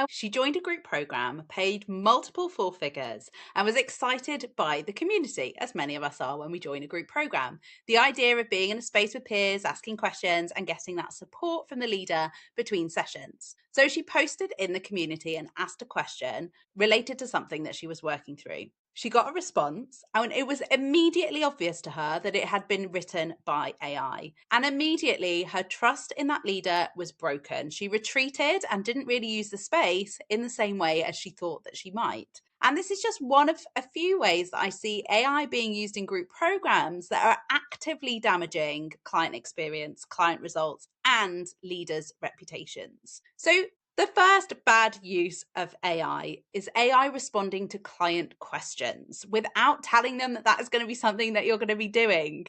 how she joined a group program, paid multiple four figures, and was excited by the community, as many of us are when we join a group program. The idea of being in a space with peers, asking questions, and getting that support from the leader between sessions. So she posted in the community and asked a question related to something that she was working through. She got a response, and it was immediately obvious to her that it had been written by AI. And immediately her trust in that leader was broken. She retreated and didn't really use the space in the same way as she thought that she might. And this is just one of a few ways that I see AI being used in group programs that are actively damaging client experience, client results, and leaders' reputations. So the first bad use of AI is AI responding to client questions without telling them that that is going to be something that you're going to be doing.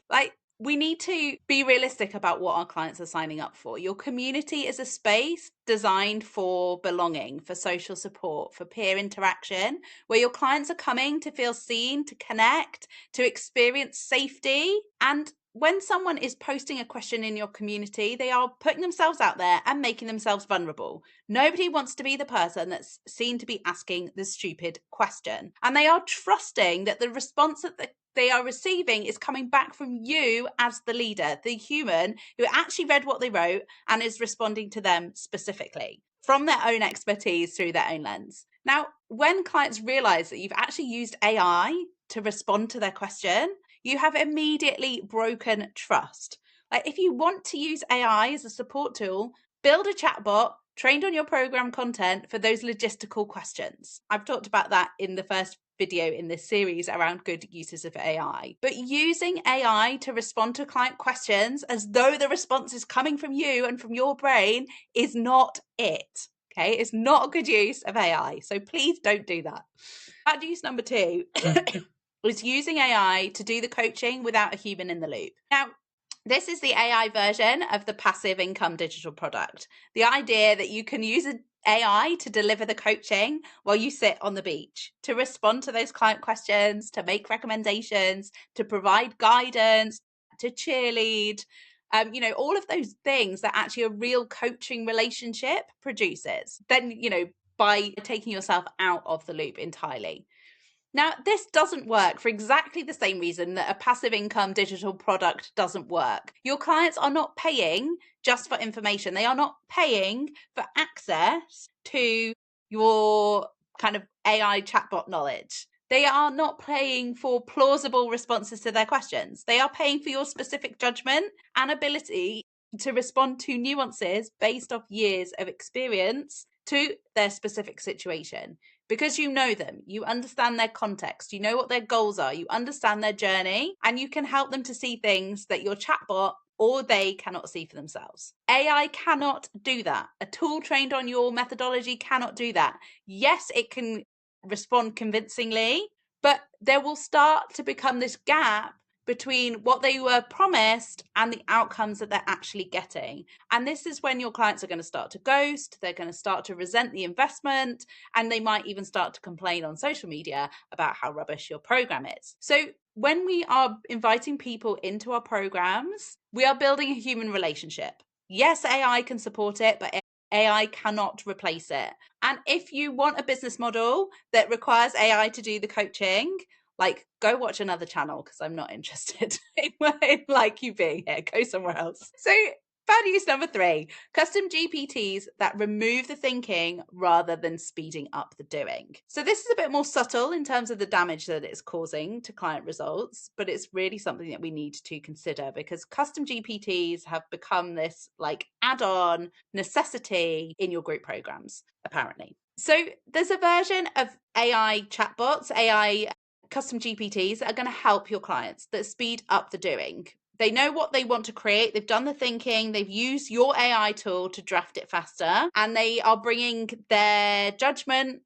We need to be realistic about what our clients are signing up for. Your community is a space designed for belonging, for social support, for peer interaction, where your clients are coming to feel seen, to connect, to experience safety. And when someone is posting a question in your community, they are putting themselves out there and making themselves vulnerable. Nobody wants to be the person that's seen to be asking the stupid question. And they are trusting that the response that they are receiving is coming back from you as the leader, the human who actually read what they wrote and is responding to them specifically from their own expertise through their own lens. Now, when clients realize that you've actually used AI to respond to their question, you have immediately broken trust. If you want to use AI as a support tool, build a chatbot trained on your program content for those logistical questions. I've talked about that in the first video in this series around good uses of AI. But using AI to respond to client questions as though the response is coming from you and from your brain is not it. Okay, it's not a good use of AI. So please don't do that. Bad use number 2 is using AI to do the coaching without a human in the loop. Now, this is the AI version of the passive income digital product. The idea that you can use an AI to deliver the coaching while you sit on the beach, to respond to those client questions, to make recommendations, to provide guidance, to cheerlead, all of those things that actually a real coaching relationship produces. Then, by taking yourself out of the loop entirely. Now, this doesn't work for exactly the same reason that a passive income digital product doesn't work. Your clients are not paying just for information. They are not paying for access to your kind of AI chatbot knowledge. They are not paying for plausible responses to their questions. They are paying for your specific judgment and ability to respond to nuances based off years of experience to their specific situation. Because you know them, you understand their context, you know what their goals are, you understand their journey, and you can help them to see things that your chatbot or they cannot see for themselves. AI cannot do that. A tool trained on your methodology cannot do that. Yes, it can respond convincingly, but there will start to become this gap between what they were promised and the outcomes that they're actually getting. And this is when your clients are going to start to ghost, they're going to start to resent the investment, and they might even start to complain on social media about how rubbish your program is. So when we are inviting people into our programs, we are building a human relationship. Yes, AI can support it, but AI cannot replace it. And if you want a business model that requires AI to do the coaching, go watch another channel, because I'm not interested in you being here. Go somewhere else. So bad use number 3, custom GPTs that remove the thinking rather than speeding up the doing. So this is a bit more subtle in terms of the damage that it's causing to client results, but it's really something that we need to consider, because custom GPTs have become this add-on necessity in your group programs, apparently. So there's a version of AI chatbots, AI custom GPTs that are going to help your clients, that speed up the doing. They know what they want to create. They've done the thinking. They've used your AI tool to draft it faster. And they are bringing their judgment,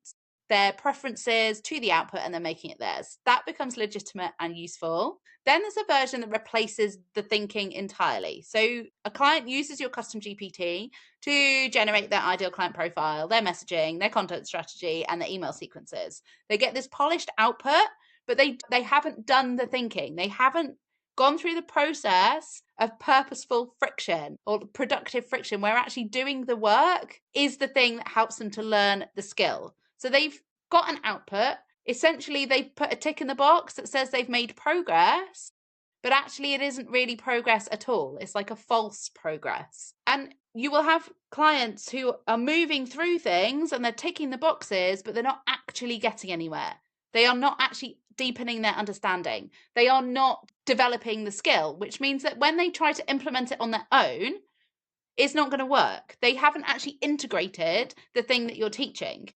their preferences to the output, and they're making it theirs. That becomes legitimate and useful. Then there's a version that replaces the thinking entirely. So a client uses your custom GPT to generate their ideal client profile, their messaging, their content strategy, and their email sequences. They get this polished output, but they haven't done the thinking. They haven't gone through the process of purposeful friction or productive friction, where actually doing the work is the thing that helps them to learn the skill. So they've got an output. Essentially, they put a tick in the box that says they've made progress, but actually it isn't really progress at all. It's like a false progress. And you will have clients who are moving through things and they're ticking the boxes, but they're not actually getting anywhere. They are not actually deepening their understanding. They are not developing the skill, which means that when they try to implement it on their own, it's not going to work. They haven't actually integrated the thing that you're teaching.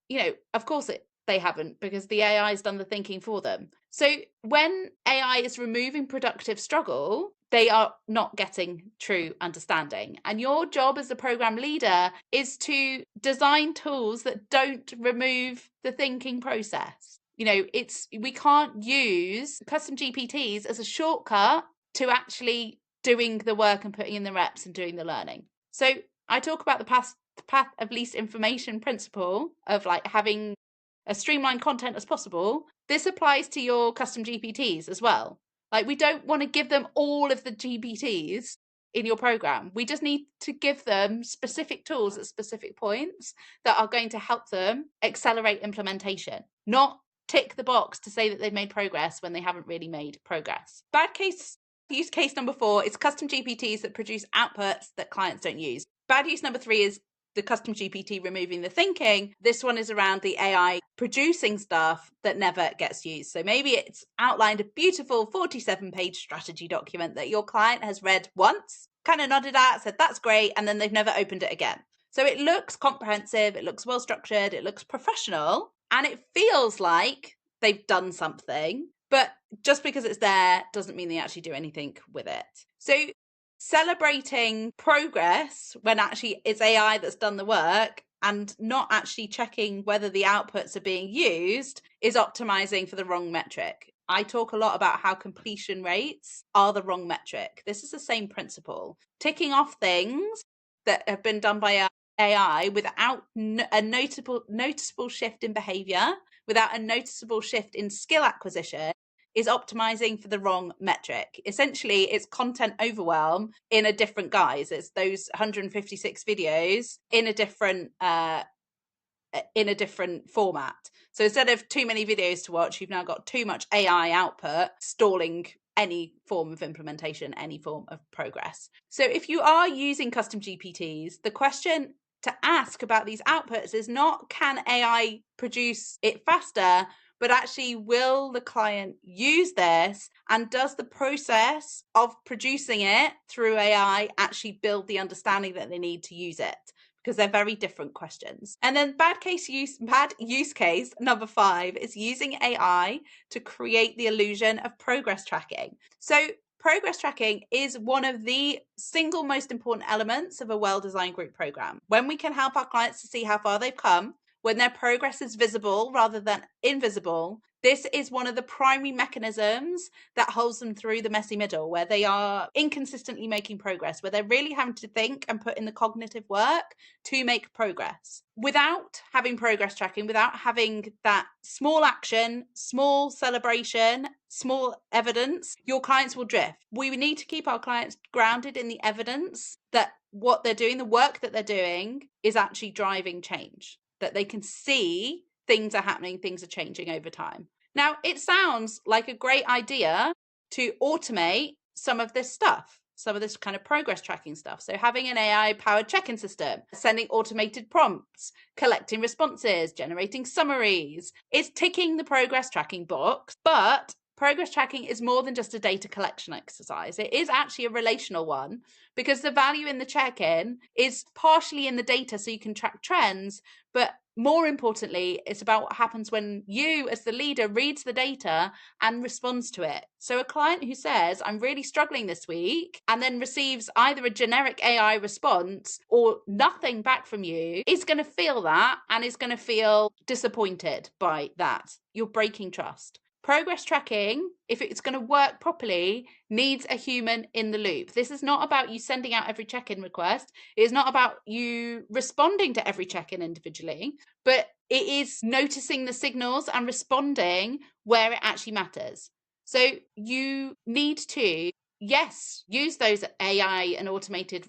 Of course they haven't, because the AI has done the thinking for them. So when AI is removing productive struggle, they are not getting true understanding. And your job as a program leader is to design tools that don't remove the thinking process. We can't use custom GPTs as a shortcut to actually doing the work and putting in the reps and doing the learning. So I talk about the path of least information principle of like having as streamlined content as possible. This applies to your custom GPTs as well. Like, we don't want to give them all of the GPTs in your program. We just need to give them specific tools at specific points that are going to help them accelerate implementation, not tick the box to say that they've made progress when they haven't really made progress. Use case number 4 is custom GPTs that produce outputs that clients don't use. Bad use number 3 is the custom GPT removing the thinking. This one is around the AI producing stuff that never gets used. So maybe it's outlined a beautiful 47-page strategy document that your client has read once, kind of nodded at, said that's great, and then they've never opened it again. So it looks comprehensive, it looks well structured, it looks professional, and it feels like they've done something. But just because it's there doesn't mean they actually do anything with it. So celebrating progress when actually it's AI that's done the work and not actually checking whether the outputs are being used is optimizing for the wrong metric. I talk a lot about how completion rates are the wrong metric. This is the same principle. Ticking off things that have been done by AI without a noticeable shift in behavior, without a noticeable shift in skill acquisition, is optimizing for the wrong metric. Essentially, it's content overwhelm in a different guise. It's those 156 videos in a different format. So instead of too many videos to watch, you've now got too much AI output stalling any form of implementation, any form of progress. So if you are using custom GPTs, the question to ask about these outputs is not, can AI produce it faster, but actually, will the client use this? And does the process of producing it through AI actually build the understanding that they need to use it? Because they're very different questions. And then bad use case number 5 is using AI to create the illusion of progress tracking. So progress tracking is one of the single most important elements of a well-designed group program. When we can help our clients to see how far they've come, when their progress is visible rather than invisible, this is one of the primary mechanisms that holds them through the messy middle, where they are inconsistently making progress, where they're really having to think and put in the cognitive work to make progress. Without having progress tracking, without having that small action, small celebration, small evidence, your clients will drift. We need to keep our clients grounded in the evidence that what they're doing, the work that they're doing, is actually driving change, that they can see things are happening, things are changing over time. Now, it sounds like a great idea to automate some of this stuff, some of this kind of progress tracking stuff. So having an AI-powered check-in system, sending automated prompts, collecting responses, generating summaries. It's ticking the progress tracking box, but progress tracking is more than just a data collection exercise. It is actually a relational one, because the value in the check-in is partially in the data so you can track trends, but more importantly, it's about what happens when you, as the leader, reads the data and responds to it. So a client who says, I'm really struggling this week, and then receives either a generic AI response or nothing back from you, is going to feel that and is going to feel disappointed by that. You're breaking trust. Progress tracking, if it's going to work properly, needs a human in the loop. This is not about you sending out every check-in request. It is not about you responding to every check-in individually, but it is noticing the signals and responding where it actually matters. So you need to yes, use those AI and automated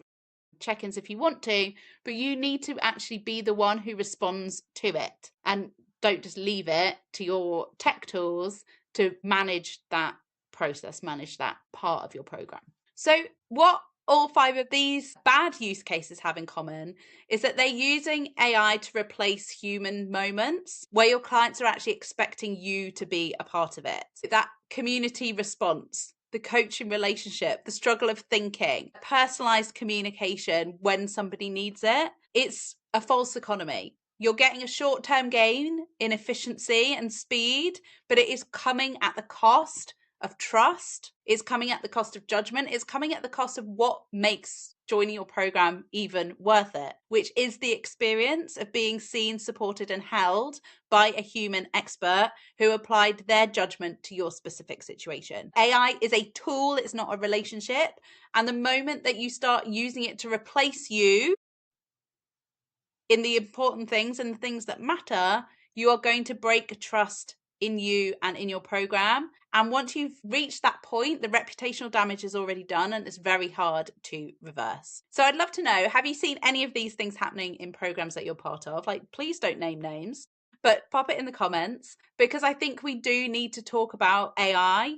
check-ins if you want to, but you need to actually be the one who responds to it, and don't just leave it to your tech tools to manage that process, manage that part of your program. So what all 5 of these bad use cases have in common is that they're using AI to replace human moments where your clients are actually expecting you to be a part of it. That community response, the coaching relationship, the struggle of thinking, personalized communication when somebody needs it. It's a false economy. You're getting a short-term gain in efficiency and speed, but it is coming at the cost of trust. It's coming at the cost of judgment. It's coming at the cost of what makes joining your program even worth it, which is the experience of being seen, supported, and held by a human expert who applied their judgment to your specific situation. AI is a tool, it's not a relationship. And the moment that you start using it to replace you in the important things and the things that matter, you are going to break trust in you and in your program. And once you've reached that point, the reputational damage is already done and it's very hard to reverse. So I'd love to know, have you seen any of these things happening in programs that you're part of? Like, please don't name names, but pop it in the comments, because I think we do need to talk about AI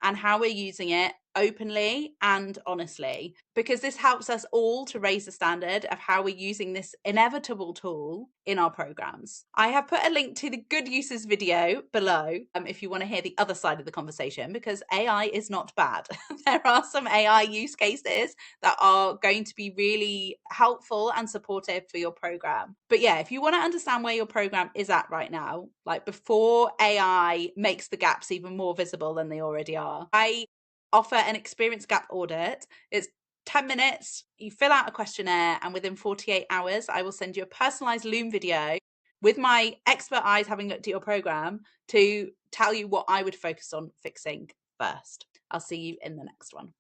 and how we're using it openly and honestly, because this helps us all to raise the standard of how we're using this inevitable tool in our programs. I have put a link to the good uses video below if you want to hear the other side of the conversation, because AI is not bad. There are some AI use cases that are going to be really helpful and supportive for your program. But yeah, if you want to understand where your program is at right now, like before AI makes the gaps even more visible than they already are, I offer an experience gap audit. It's 10 minutes, you fill out a questionnaire, and within 48 hours, I will send you a personalized Loom video with my expert eyes having looked at your program to tell you what I would focus on fixing first. I'll see you in the next one.